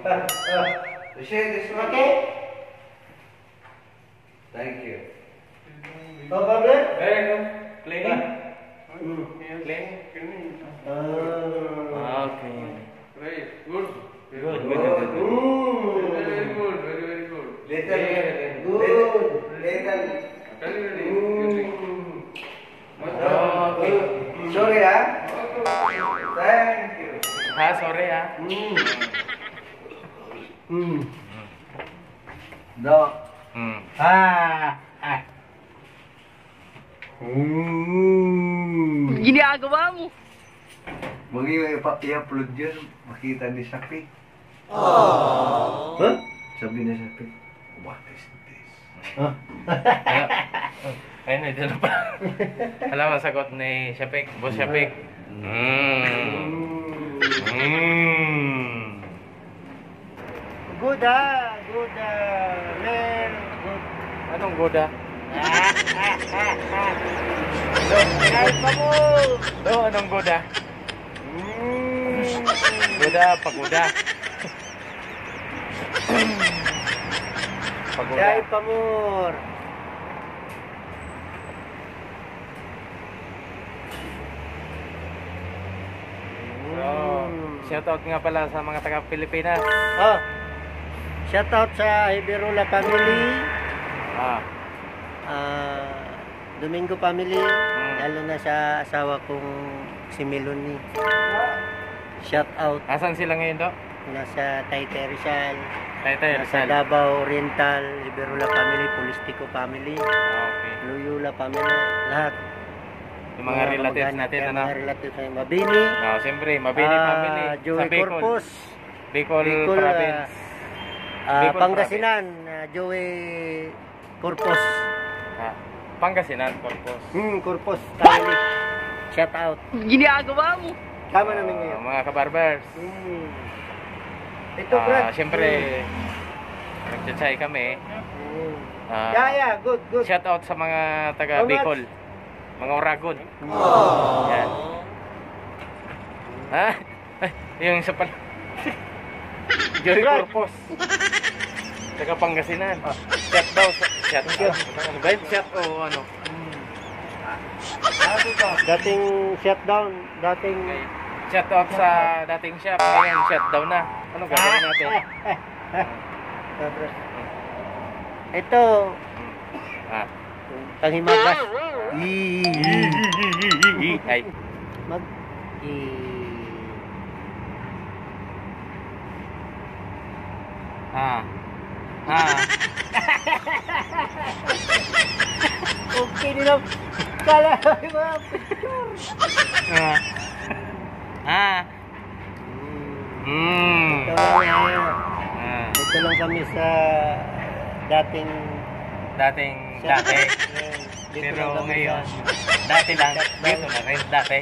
This one? Okay. Thank you. No problem? Very good. Cleaning? Cleaning. Cleaning. Okay. Right. Good. Good. Very good. Very good. Little. Okay. Sorry, Thank you. Sorry No. Ginagawa mo. I-upload yun. Makita ni Sapi. Huh? Sabi na Sapi, what is this? Ayun, ito na pa. Alam mo, sagot ni Shapik. Boss Shapik. Good man. Good. Anong goda? Kahit pa mo. Anong goda? Goda, pagoda. Pagoda. Kahit pa mo. Shoutout nga pala sa mga taga-Pilipinas. Shoutout sa Iberola family. Domingo family. Lalo na sa asawa kong si Melanie. Shoutout. Asan sila ngayon, Do? Nasa Taytay Rizal. Taytay Nasa Rizal. Davao Oriental. Iberola family. Polistico family. Okay. Loyola family. Lahat. Yung mga relatives natin, ano? Mga relatives natin. Mabini. Siyempre, Mabini family. Joey Sa Bicol. Corpus. Bicol province. Bicol Pangasinan. Joey Corpus. Pangasinan, Corpus. Corpus family. Shout out. Ginagawa mo. Kama namin ngayon. Mga kabarbers. Ito, Brad. Siyempre, nagtsatsahay kami. Good. Shout out sa mga taga Bicol. Mga Oragon. Yan. Yung isa pala. Joey Corpus. Taga Pangasinan. Shout daw. Shout. Ano ba yun? Shout o ano? Dating shutdown. Dating... Shout out sa dating shop. Ngayon, shutdown na. Ano gagawin natin? Ito. Panghimagas. Ay. Mag... Okay din lang. Kala ko yung mga picture. Ito lang kami sa dating Dati. dito Pero lang kami ngayon, sa- dati lang. Dito na rin, dati.